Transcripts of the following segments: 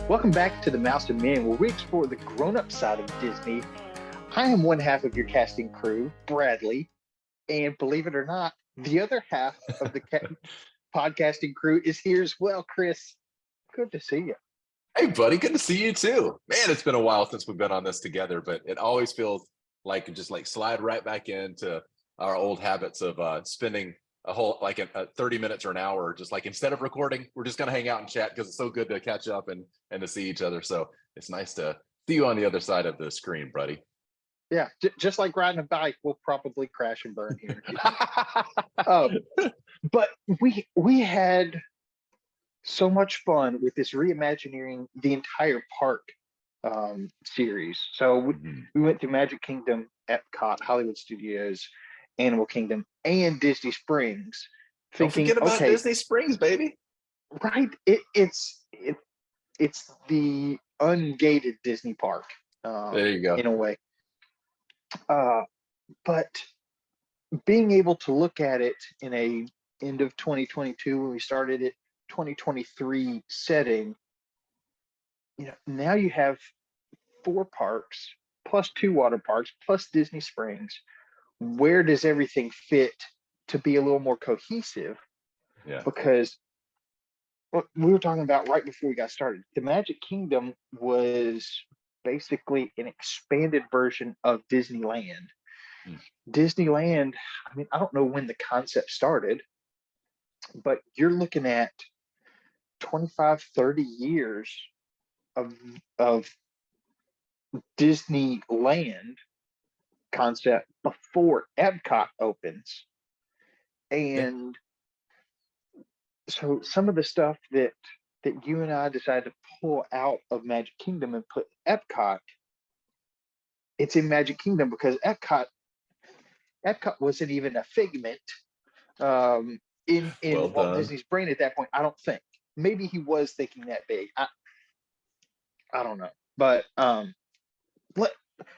Welcome back to the Mouse and Men, where we explore the grown-up side of Disney. I am one half of your casting crew, Bradley, and believe it or not, the other half of the podcasting crew is here as well. Chris, good to see you. Hey, buddy, good to see you too. Man, it's been a while since we've been on this together, but it always feels like just like slide right back into our old habits of spending a whole 30 minutes or an hour, just like instead of recording, we're just gonna hang out and chat because it's so good to catch up and to see each other. So it's nice to see you on the other side of the screen, buddy. Yeah, just like riding a bike, we'll probably crash and burn here. um, but we had so much fun with this reimagining the entire park series. So we went to Magic Kingdom, Epcot, Hollywood Studios, Animal Kingdom, and Disney Springs. Don't forget about Disney Springs, baby. Right? It's the ungated Disney park. There you go. In a way. But being able to look at it in a end of 2022 when we started it 2023 setting, now you have 4 parks plus 2 water parks plus Disney Springs. Where does everything fit to be a little more cohesive? Yeah. Because what we were talking about right before we got started, the Magic Kingdom was basically an expanded version of Disneyland. Disneyland, I mean, I don't know when the concept started, but you're looking at 25, 30 years of Disneyland concept before Epcot opens. And so some of the stuff that you and I decided to pull out of Magic Kingdom and put Epcot, it's in Magic Kingdom because Epcot wasn't even a figment in Walt Disney's brain at that point. I don't think. Maybe he was thinking that big. I don't know. But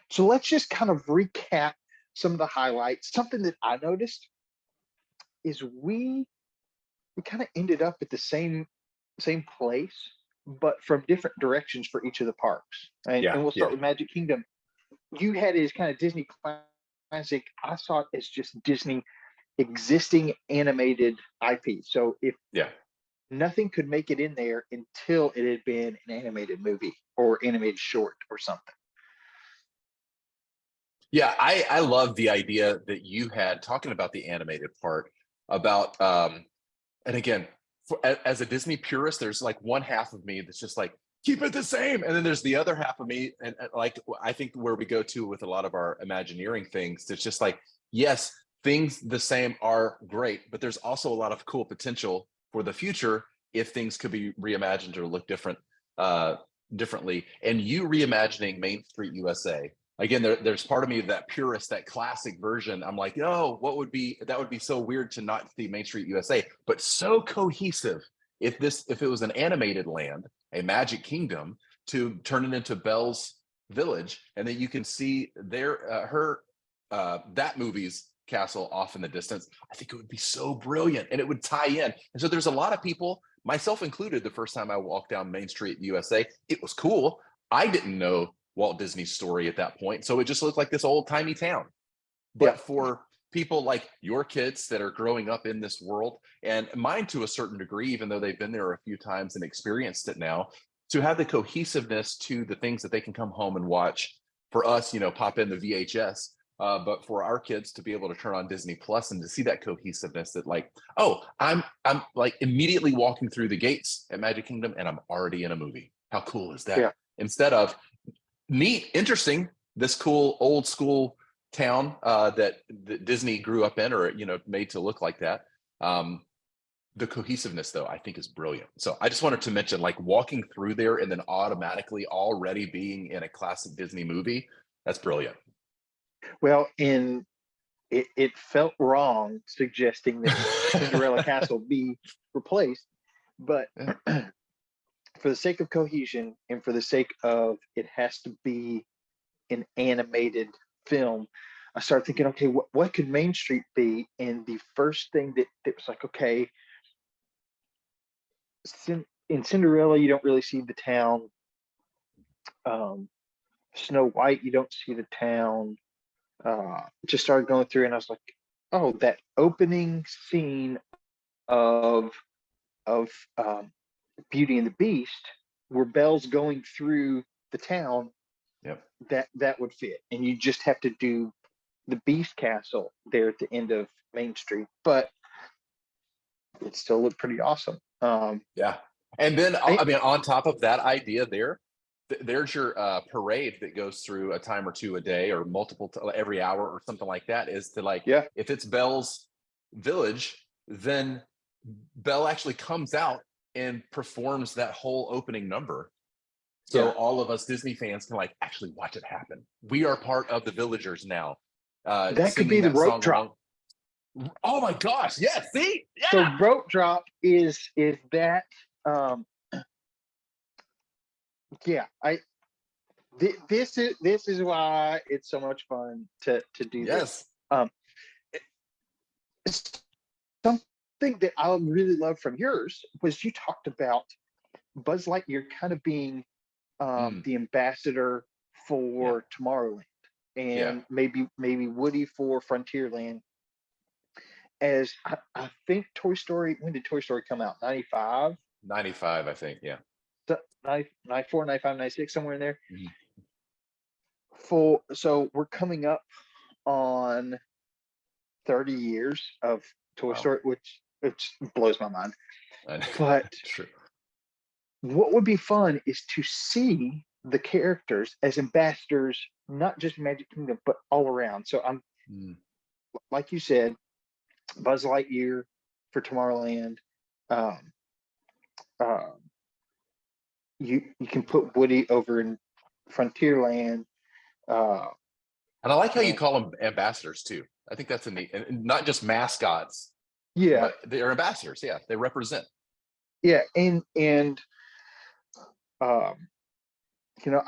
so let's just kind of recap some of the highlights. Something that I noticed is we kind of ended up at the same place, but from different directions for each of the parks. And we'll start with Magic Kingdom. You had it as kind of Disney classic. I saw it as just Disney existing animated IP. So if nothing could make it in there until it had been an animated movie or animated short or something. Yeah, I love the idea that you had talking about the animated part about, and again, as a Disney purist, there's like one half of me that's just like, keep it the same. And then there's the other half of me, and like, I think where we go to with a lot of our Imagineering things, it's just like, yes, things the same are great, but there's also a lot of cool potential for the future if things could be reimagined or look differently. And you reimagining Main Street USA, again, there's part of me, that purist, that classic version. I'm like, that would be so weird to not see Main Street USA, but so cohesive. If it was an animated land, a Magic Kingdom, to turn it into Belle's Village, and then you can see that movie's castle off in the distance, I think it would be so brilliant, and it would tie in. And so there's a lot of people, myself included, the first time I walked down Main Street USA, it was cool. I didn't know Walt Disney's story at that point, so it just looked like this old-timey town. But for people like your kids that are growing up in this world, and mine to a certain degree, even though they've been there a few times and experienced it now, to have the cohesiveness to the things that they can come home and watch. For us, pop in the VHS, but for our kids to be able to turn on Disney Plus and to see that cohesiveness, that like, I'm like immediately walking through the gates at Magic Kingdom and I'm already in a movie. How cool is that? Instead of neat, interesting, this cool old school town that Disney grew up in, or made to look like that. The cohesiveness, though, I think is brilliant. So I just wanted to mention, like, walking through there and then automatically already being in a classic Disney movie, that's brilliant. Well, it felt wrong suggesting that Cinderella Castle be replaced, but for the sake of cohesion and for the sake of it has to be an animated film, I started thinking, okay, what could Main Street be? And the first thing that was like, okay, in Cinderella, you don't really see the town Snow White, you don't see the town. Just started going through, and I was like, oh, that opening scene of of Beauty and the Beast, where Belle's going through the town, Yep. that would fit. And you just have to do the Beast Castle there at the end of Main Street, but it still looked pretty awesome. Yeah. And then, I, I mean, on top of that idea there's your parade that goes through a time or two a day or multiple every hour or something like that, is to like, yeah, if it's Belle's village, then Belle actually comes out and performs that whole opening number. So yeah, all of us Disney fans can like actually watch it happen. We are part of the villagers now, that could be singing the that rope song drop. along. Oh my gosh. Yeah. See? So Yeah. rope drop is that, yeah, this is why it's so much fun to do this. Yes. It's something that I really love from yours was you talked about Buzz Lightyear kind of being the ambassador for Tomorrowland, and maybe Woody for Frontierland. As I think Toy Story, when did Toy Story come out? 95? 95, I think. Yeah. 94, 95, 96, somewhere in there. Mhm. So we're coming up on 30 years of Toy Story, which blows my mind. But True. what would be fun is to see the characters as ambassadors, not just Magic Kingdom, but all around. So I'm like you said, Buzz Lightyear for Tomorrowland. Um, you can put Woody over in Frontierland. And I like how you you know, call them ambassadors too. I think that's a neat, and not just mascots, yeah, but they're ambassadors. Yeah, they represent. yeah, and I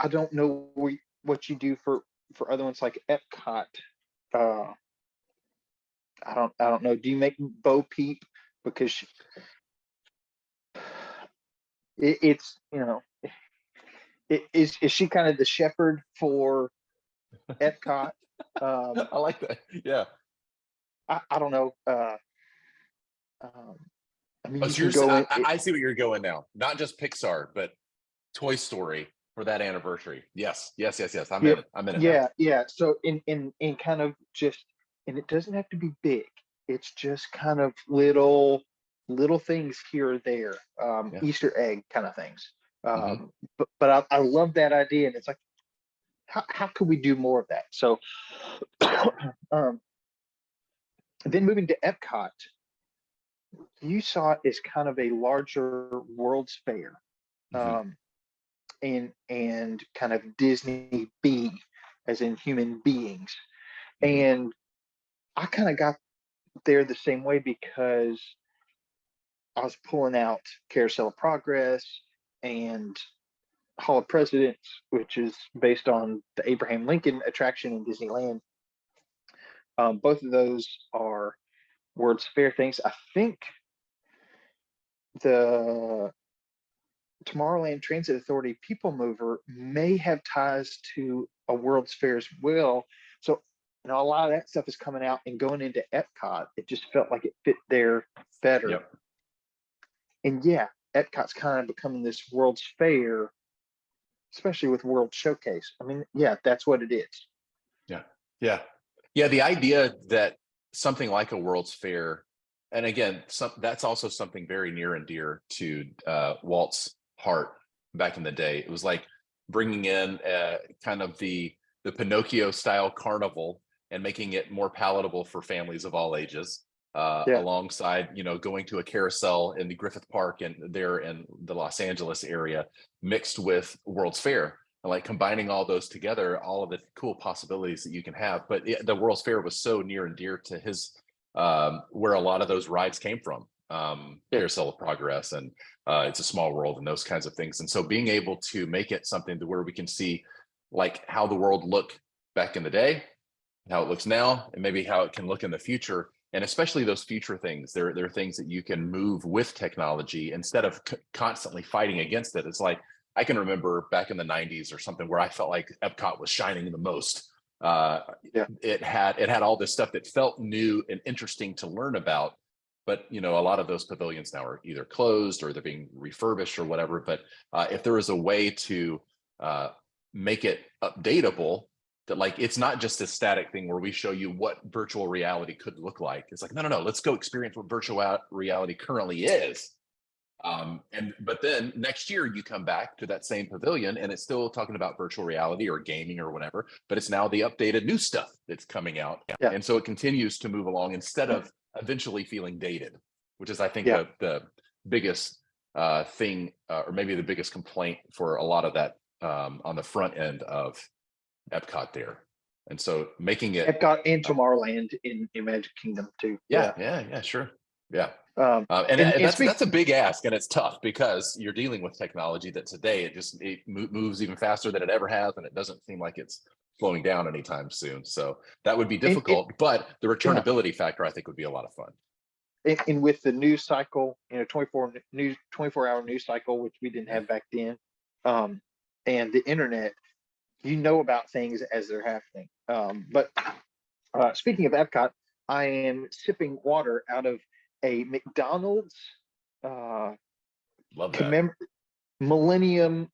don't know what you do for other ones like Epcot. Uh, I don't know. Do you make Bo Peep because it's is she kind of the shepherd for Epcot? I like that. Yeah. I don't know. I mean, Oh, you so can go in. I see what you're going now. Not just Pixar, but Toy Story for that anniversary. Yes, yes, yes, yes. I'm Yeah, in it. I'm in it now. yeah. So in kind of just, and it doesn't have to be big. It's just kind of little things here or there, Yeah. Easter egg kind of things. Mm-hmm. But I love that idea, and it's like, how could we do more of that? So, then moving to Epcot, you saw it as kind of a larger World's Fair, Mm-hmm. and kind of Disney B, as in human beings. Mm-hmm. And I kind of got there the same way because I was pulling out Carousel of Progress and Hall of Presidents, which is based on the Abraham Lincoln attraction in Disneyland. Both of those are World's Fair things. I think the Tomorrowland Transit Authority People Mover may have ties to a World's Fair as well. So, a lot of that stuff is coming out and going into Epcot. It just felt like it fit there better. Yep. And yeah, Epcot's kind of becoming this World's Fair, especially with World Showcase. I mean, yeah, that's what it is. Yeah. Yeah. Yeah. The idea that something like a World's Fair, and again, that's also something very near and dear to Walt's heart back in the day. It was like bringing in kind of the Pinocchio style carnival and making it more palatable for families of all ages. Alongside, going to a carousel in the Griffith Park and there in the Los Angeles area, mixed with World's Fair, and like combining all those together, all of the cool possibilities that you can have. But the World's Fair was so near and dear to his, where a lot of those rides came from. Carousel of Progress and It's a Small World and those kinds of things. And so being able to make it something to where we can see like how the world looked back in the day, how it looks now, and maybe how it can look in the future. And especially those future things, there are things that you can move with technology instead of constantly fighting against it. It's like, I can remember back in the 90s or something where I felt like Epcot was shining the most. Uh, Yeah. it had all this stuff that felt new and interesting to learn about. But a lot of those pavilions now are either closed or they're being refurbished or whatever. But if there was a way to make it updatable, that like it's not just a static thing where we show you what virtual reality could look like. It's like, no, let's go experience what virtual reality currently is. But then next year you come back to that same pavilion and it's still talking about virtual reality or gaming or whatever, but it's now the updated new stuff that's coming out. Yeah. And so it continues to move along instead of eventually feeling dated, which is, I think, Yeah. the biggest thing, or maybe the biggest complaint for a lot of that on the front end of Epcot there. And so making it Epcot and Tomorrowland in Magic Kingdom too. yeah, sure. Yeah. And That's a big ask, and it's tough because you're dealing with technology that today it moves even faster than it ever has, and it doesn't seem like it's slowing down anytime soon. So that would be difficult, but the returnability factor, I think, would be a lot of fun. And with the news cycle, 24-hour news cycle, which we didn't have back then, and the internet, about things as they're happening. But speaking of Epcot, I am sipping water out of a McDonald's Love that. Millennium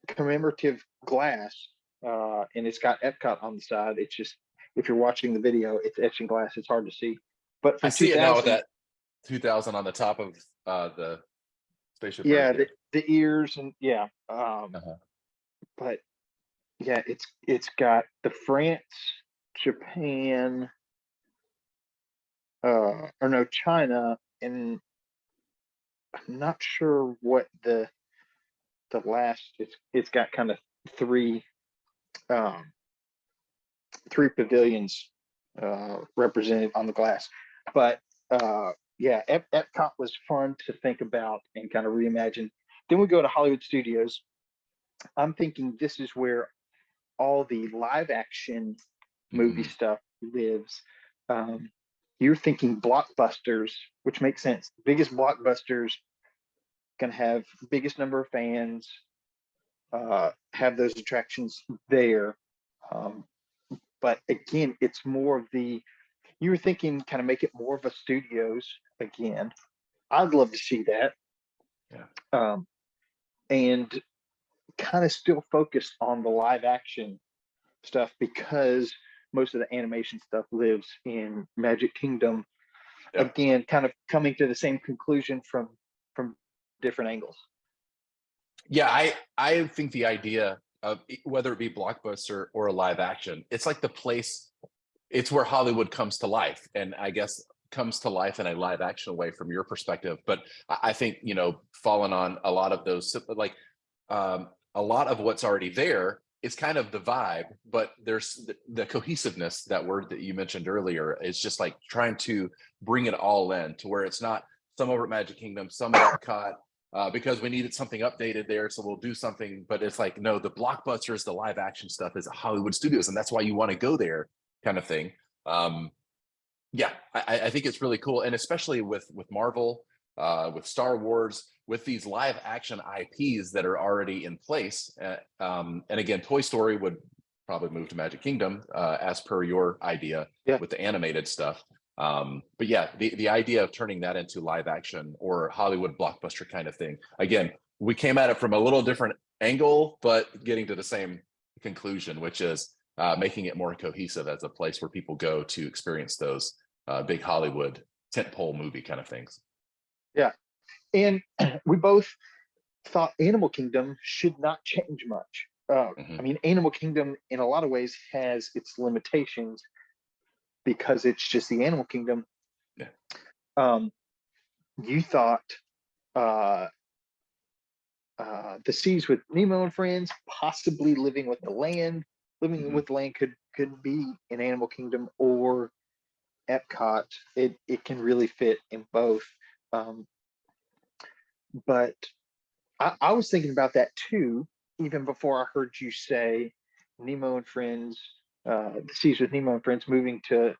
commemorative glass, and it's got Epcot on the side. It's just, if you're watching the video, it's etched in glass. It's hard to see. But I see it now with that 2000 on the top of the spaceship. Yeah, the ears and but yeah, it's got the France, Japan, or no, China, and I'm not sure what the last. It's got kind of three pavilions represented on the glass, but yeah, Epcot was fun to think about and kind of reimagine. Then we go to Hollywood Studios. I'm thinking this is where all the live action movie stuff lives. You're thinking blockbusters, which makes sense. Biggest blockbusters can have biggest number of fans, have those attractions there. But again, it's more of you were thinking kind of make it more of a studios again. I'd love to see that. Yeah. And kind of still focused on the live action stuff because most of the animation stuff lives in Magic Kingdom. Yeah. Again, kind of coming to the same conclusion from different angles. Yeah, I think the idea of whether it be blockbuster or a live action, it's like the place, it's where Hollywood comes to life, and I guess comes to life in a live action way from your perspective. But I think falling on a lot of those, like a lot of what's already there is kind of the vibe, but there's the cohesiveness, that word that you mentioned earlier, is just like trying to bring it all in to where it's not some over at Magic Kingdom, some at Epcot, because we needed something updated there, so we'll do something. But it's like, no, the blockbusters, the live action stuff is Hollywood Studios, and that's why you want to go there, kind of thing. Yeah, I think it's really cool, and especially with Marvel, with Star Wars, with these live action IPs that are already in place. And again, Toy Story would probably move to Magic Kingdom, as per your idea with the animated stuff. But yeah, the idea of turning that into live action or Hollywood blockbuster kind of thing. Again, we came at it from a little different angle, but getting to the same conclusion, which is making it more cohesive as a place where people go to experience those big Hollywood tentpole movie kind of things. Yeah. And we both thought Animal Kingdom should not change much. I mean, Animal Kingdom in a lot of ways has its limitations because it's just the Animal Kingdom. Yeah. You thought the Seas with Nemo and Friends, possibly Living with the Land could be in Animal Kingdom or Epcot. It can really fit in both. But I was thinking about that too, even before I heard you say Nemo and Friends, the Seas with Nemo and Friends moving to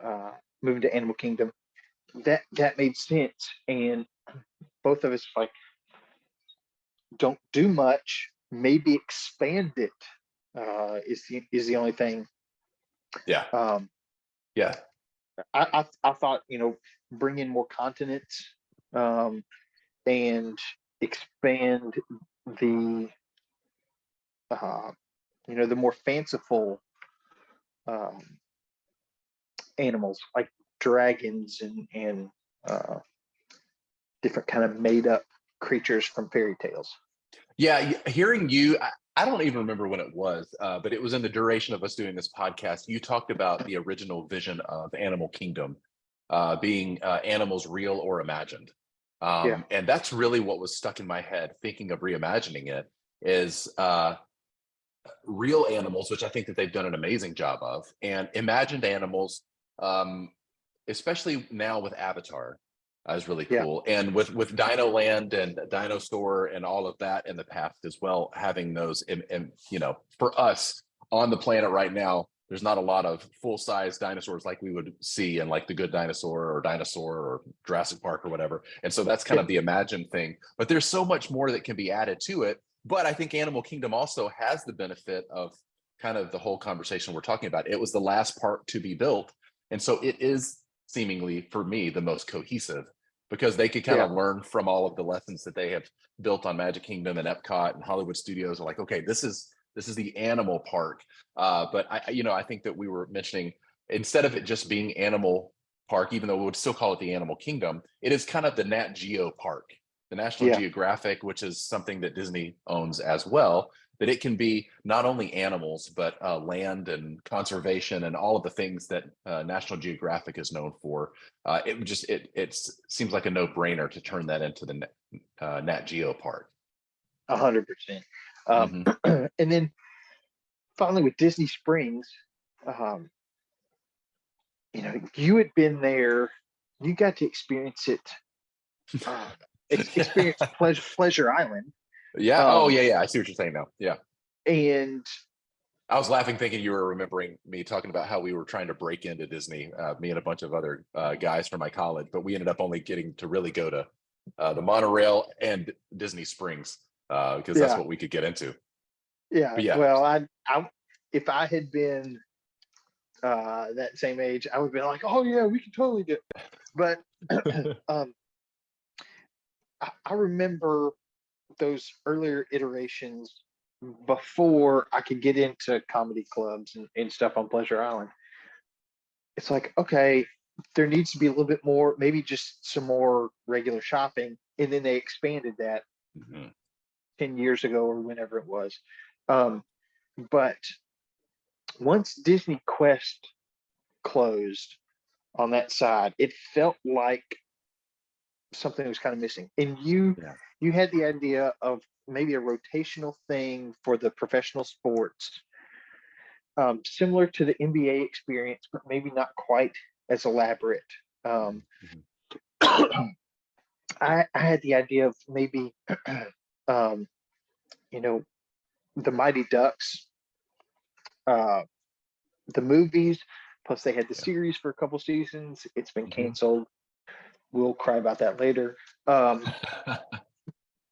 Animal Kingdom. That made sense, and both of us like don't do much, maybe expand it, is the only thing. Yeah. Um, Yeah. I thought, bring in more continents, um, and expand the, uh, the more fanciful, um, animals like dragons and uh, different kind of made up creatures from fairy tales. Yeah, hearing you, I don't even remember when it was, but it was in the duration of us doing this podcast. You talked about the original vision of Animal Kingdom, being animals real or imagined. Yeah, And that's really what was stuck in my head, thinking of reimagining it, is real animals, which I think that they've done an amazing job of, and imagined animals, um, especially now with Avatar, is really yeah, cool. And with Dino Land and Dinosaur and all of that in the past as well, having those, and for us on the planet right now, there's not a lot of full size dinosaurs like we would see in like the Good Dinosaur or Dinosaur or Jurassic Park or whatever. And so that's kind yeah, of the imagined thing. But there's so much more that can be added to it. But I think Animal Kingdom also has the benefit of kind of the whole conversation we're talking about. It was the last part to be built. And so it is seemingly, for me, the most cohesive, because they could kind yeah, of learn from all of the lessons that they have built on Magic Kingdom and Epcot and Hollywood Studios. Are like, okay, this is the animal park. But I think that we were mentioning, instead of it just being Animal Park, even though we would still call it the Animal Kingdom, it is kind of the Nat Geo Park, the National yeah, Geographic, which is something that Disney owns as well. That it can be not only animals, but land and conservation and all of the things that National Geographic is known for. It seems like a no brainer to turn that into the Nat Geo Park. 100%. Um, Hmm. and then finally with Disney Springs, um, you had been there, you got to experience it, uh, experience Pleasure Island, Yeah. Oh, um, yeah, yeah. I see what you're saying now. Yeah. and I was laughing, thinking you were remembering me talking about how we were trying to break into Disney, me and a bunch of other guys from my college, but we ended up only getting to really go to the monorail and Disney Springs because that's yeah, what we could get into. yeah. But yeah, Well, if I had been that same age, I would have been like, oh yeah, we can totally do it. But um, I remember those earlier iterations before I could get into comedy clubs and stuff on Pleasure Island. It's like, okay, there needs to be a little bit more, maybe just some more regular shopping. And then they expanded that Mhm. 10 years ago or whenever it was. Um, but once Disney Quest closed on that side, it felt like something was kind of missing. And Yeah. you had the idea of maybe a rotational thing for the professional sports, similar to the NBA experience, but maybe not quite as elaborate. Um, Mhm. I had the idea of maybe, um, you know, the Mighty Ducks, uh, the movies, plus they had the Yeah. series for a couple seasons. It's been Mhm. canceled. We'll cry about that later.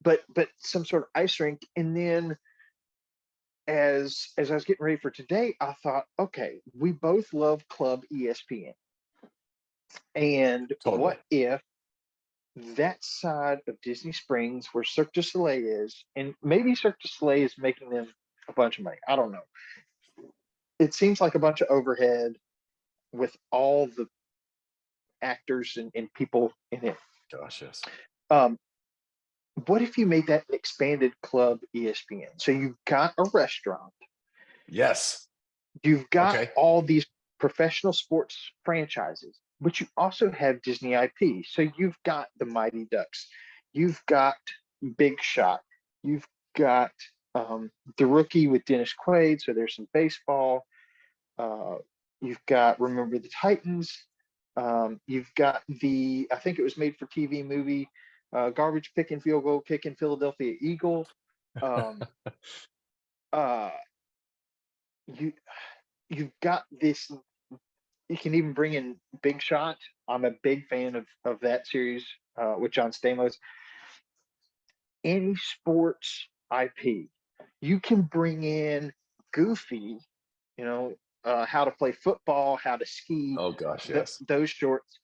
But some sort of ice rink, and then as I was getting ready for today, I thought, okay, we both love Club ESPN, and Totally. what if that side of Disney Springs where Cirque du Soleil is, and maybe Cirque du Soleil is making them a bunch of money. I don't know. It seems like a bunch of overhead with all the actors and people in it. Gosh, yes. Um, what if you made that an expanded Club ESPN? So you've got a restaurant, Yes. you've got Okay. all these professional sports franchises, but you also have Disney IP. So you've got the Mighty Ducks, you've got Big Shot, you've got the Rookie with Dennis Quaid. So there's some baseball. Uh, you've got Remember the Titans. You've got I think it was made for TV movie, Garbage Picking Field Goal Kicking Philadelphia Eagle. Um, uh, you you've got this. You can even bring in Big Shot. I'm a big fan of that series with John Stamos. any sports IP. You can bring in Goofy, how to play football, how to ski, Oh gosh, yes. those shorts.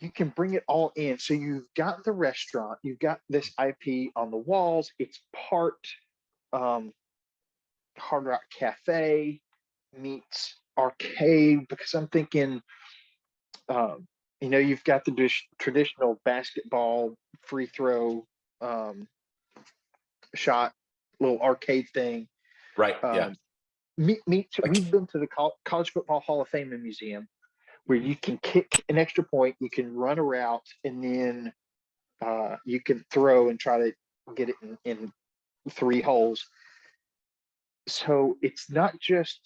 You can bring it all in. So you've got the restaurant, you've got this IP on the walls. It's part um, Hard Rock Cafe meets arcade, because I'm thinking, you've got the traditional basketball free throw um, shot, little arcade thing. Right. Yeah. Um, we've been to the College Football Hall of Fame and Museum, where you can kick an extra point, you can run a route, and then you can throw and try to get it in 3 holes. So it's not just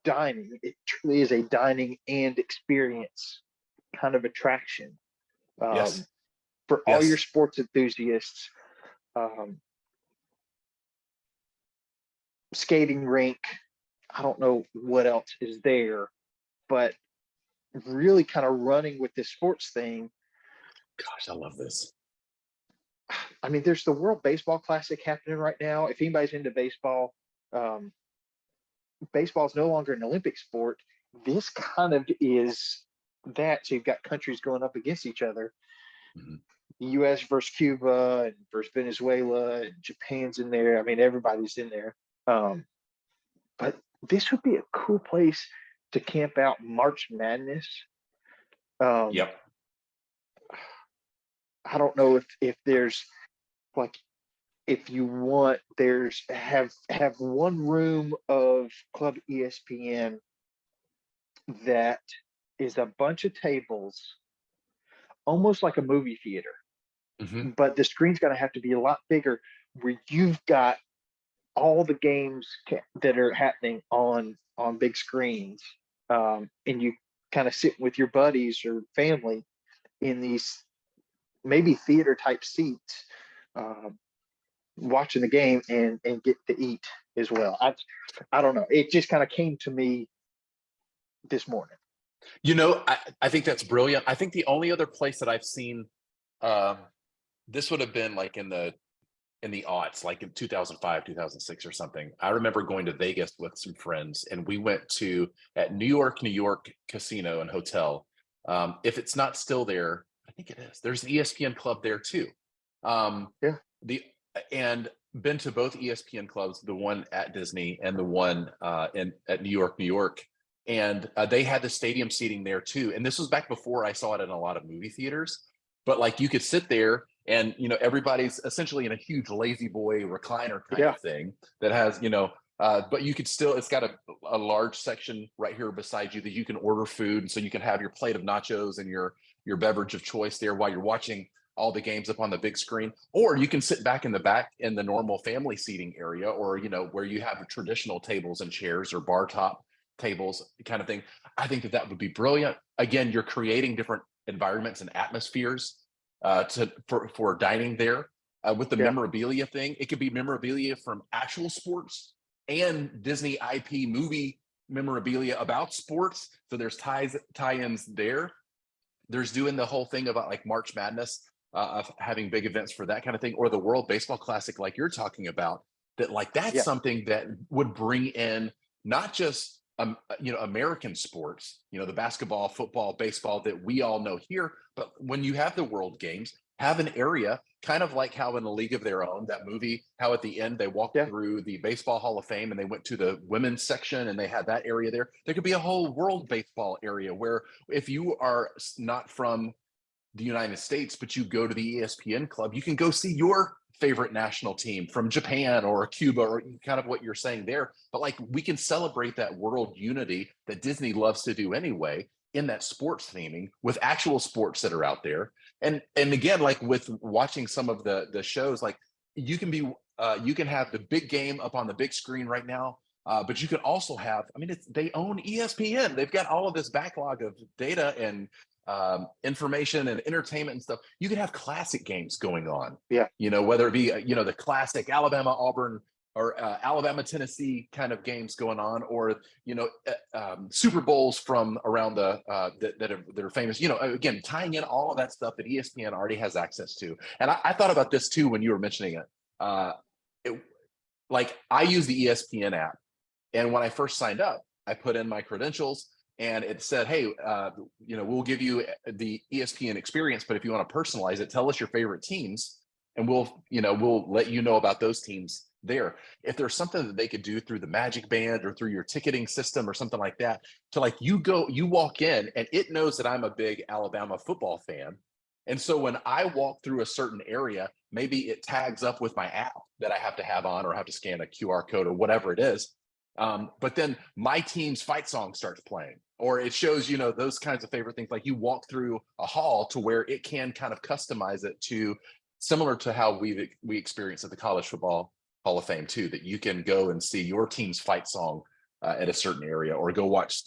dining, it truly is a dining and experience kind of attraction Yes. for all your Yes. sports enthusiasts. Skating rink, I don't know what else is there, but really kind of running with this sports thing. Gosh, I love this. I mean, there's the World Baseball Classic happening right now. If anybody's into baseball, baseball is no longer an Olympic sport. This kind of is that. So you've got countries going up against each other. Mm-hmm. The U.S. versus Cuba and versus Venezuela, and Japan's in there. I mean, everybody's in there. But this would be a cool place to camp out March Madness. Yep. I don't know if there's like, if you want, there's have one room of Club ESPN that is a bunch of tables, almost like a movie theater, Mm-hmm. but the screen's going to have to be a lot bigger, where you've got all the games that are happening on big screens, and you kind of sit with your buddies or family in these maybe theater type seats, watching the game and get to eat as well. I don't know. It just kind of came to me this morning. I think that's brilliant. I think the only other place that I've seen this would have been like in the aughts, like in 2005, 2006 or something. I remember going to Vegas with some friends, and we went to at New York Casino and Hotel. If it's not still there, I think it is. There's an ESPN club there too. Yeah. And been to both ESPN clubs, the one at Disney and the one at New York. And they had the stadium seating there too. And this was back before I saw it in a lot of movie theaters. But like you could sit there and, everybody's essentially in a huge lazy boy recliner kind of thing that has, but you could still, it's got a large section right here beside you that you can order food. And so you can have your plate of nachos and your beverage of choice there while you're watching all the games up on the big screen. Or you can sit back in the normal family seating area, or, where you have traditional tables and chairs or bar top tables kind of thing. I think that would be brilliant. Again, you're creating different environments and atmospheres for dining there. With the memorabilia thing, it could be memorabilia from actual sports and Disney IP movie memorabilia about sports. So there's tie-ins there. There's doing the whole thing about like March Madness, of having big events for that kind of thing, or the World Baseball Classic, like you're talking about. That like that's something that would bring in not just American sports, the basketball, football, baseball that we all know here, but when you have the World Games, have an area kind of like how in A League of Their Own, that movie, how at the end they walked through the Baseball Hall of Fame and they went to the women's section and they had that area there. There could be a whole world baseball area where if you are not from the United States, but you go to the ESPN club, you can go see your favorite national team from Japan or Cuba, or kind of what you're saying there. But like we can celebrate that world unity that Disney loves to do anyway in that sports theming with actual sports that are out there. And again, like with watching some of the shows, like you can have the big game up on the big screen right now. But you can also have, they own ESPN. They've got all of this backlog of data and information and entertainment and stuff. You can have classic games going on. Yeah. Whether it be, the classic Alabama, Auburn, or Alabama, Tennessee kind of games going on, or Super Bowls from around that are famous. Again, tying in all of that stuff that ESPN already has access to. And I thought about this too when you were mentioning it. Like I use the ESPN app, and when I first signed up, I put in my credentials, and it said, "Hey, we'll give you the ESPN experience, but if you want to personalize it, tell us your favorite teams, and we'll let you know about those teams." There, if there's something that they could do through the Magic Band or through your ticketing system or something like that, to like you walk in and it knows that I'm a big Alabama football fan, and so when I walk through a certain area, maybe it tags up with my app that I have to have on, or have to scan a QR code or whatever it is. But then my team's fight song starts playing, or it shows those kinds of favorite things. Like you walk through a hall to where it can kind of customize it to similar to how we experience at the College Football Hall of Fame too, that you can go and see your team's fight song at a certain area, or go watch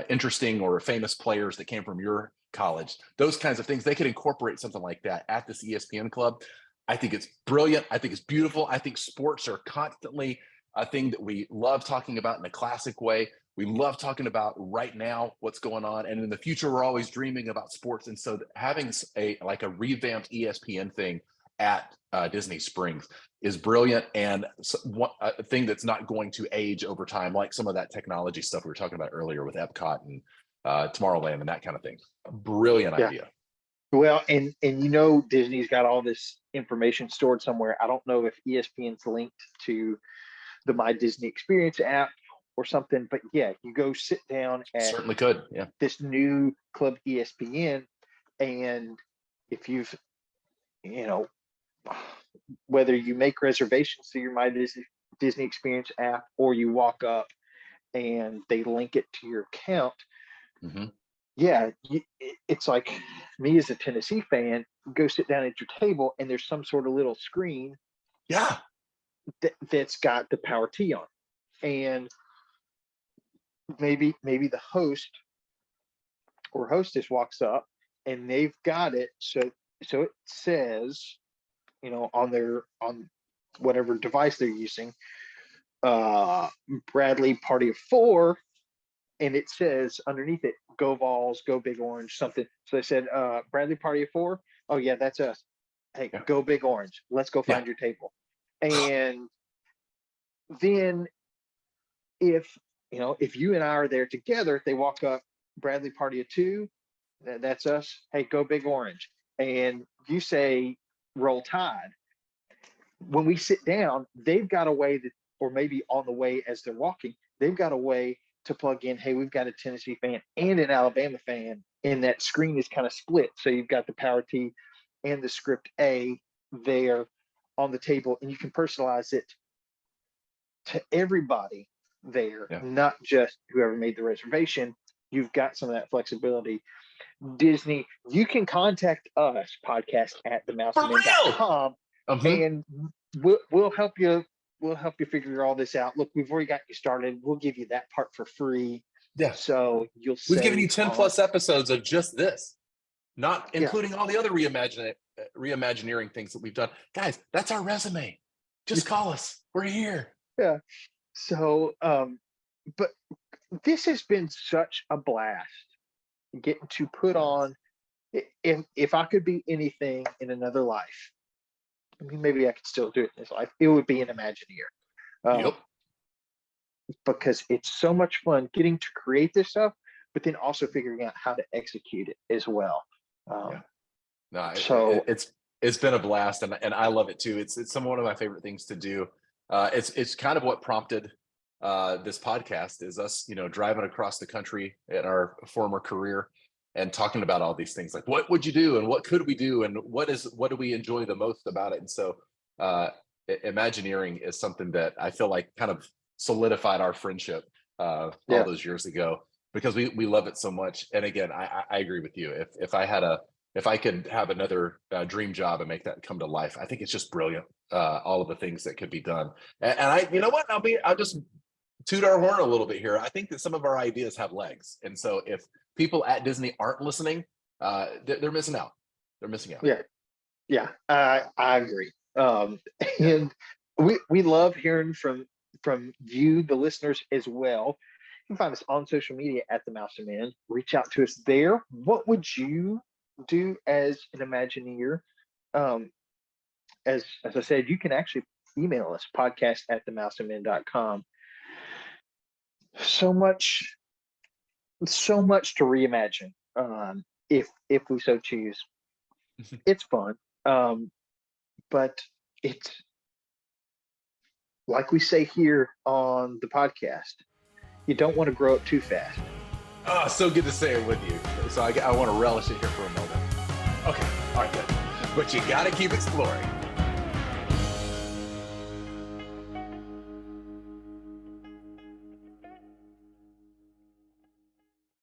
interesting or famous players that came from your college. Those kinds of things, they could incorporate something like that at this ESPN club. I think it's brilliant. I think it's beautiful. I think sports are constantly a thing that we love talking about in a classic way. We love talking about right now what's going on, and in the future we're always dreaming about sports. And so having a revamped ESPN thing at Disney Springs is brilliant, and a thing that's not going to age over time, like some of that technology stuff we were talking about earlier with Epcot and Tomorrowland and that kind of thing. Brilliant idea. Well, and Disney's got all this information stored somewhere. I don't know if ESPN's linked to the My Disney Experience app or something, but yeah, you go sit down at certainly could. Yeah, this new Club ESPN, and if you've whether you make reservations through your My Disney Experience app, or you walk up and they link it to your account. Mm-hmm. Yeah, it's like me as a Tennessee fan, go sit down at your table and there's some sort of little screen. Yeah. That's got the Power T on it. And maybe the host or hostess walks up and they've got it. So it says, on whatever device they're using, Bradley Party of Four, and it says underneath it, "Go Vols, go Big Orange," something. So they said, Bradley Party of Four. Oh yeah, that's us. Hey, go Big Orange. Let's go find your table. And then if you and I are there together, if they walk up, Bradley Party of Two, that's us. Hey, go Big Orange. And you say Roll Tide. When we sit down, they've got a way that, or maybe on the way as they're walking, they've got a way to plug in, hey, we've got a Tennessee fan and an Alabama fan, and that screen is kind of split. So you've got the Power T and the Script A there on the table, and you can personalize it to everybody there, not just whoever made the reservation. You've got some of that flexibility. Disney, you can contact us, podcast@themousemen.com, and we'll help you. We'll help you figure all this out. Look, we've already got you started. We'll give you that part for free. Yeah. So we've given you 10 plus episodes of just this, not including all the other reimagineering things that we've done. Guys, that's our resume. Just call us. We're here. Yeah. So, but this has been such a blast getting to put on. If I could be anything in another life, I mean, maybe I could still do it in this life, it would be an Imagineer. Because it's so much fun getting to create this stuff, but then also figuring out how to execute it as well. It's been a blast, and I love it too. It's one of my favorite things to do. It's kind of what prompted this podcast, is us, driving across the country in our former career and talking about all these things, like what would you do and what could we do and what do we enjoy the most about it. And so Imagineering is something that I feel like kind of solidified our friendship all those years ago, because we love it so much. And again, I agree with you. If I could have another dream job and make that come to life, I think it's just brilliant. All of the things that could be done. And I, I'll just toot our horn a little bit here. I think that some of our ideas have legs. And so if people at Disney aren't listening, they're missing out. They're missing out. Yeah. I agree. And we love hearing from you, the listeners, as well. You can find us on social media at the Mouse and Men. Reach out to us there. What would you do as an Imagineer? Um, as I said, you can actually email us podcast at themouseandmen.com. So much to reimagine, if we so choose. It's fun, but it's like we say here on the podcast, you don't want to grow up too fast. Oh, so good to say it with you. So I want to relish it here for a moment. Okay, all right, good. But you got to keep exploring.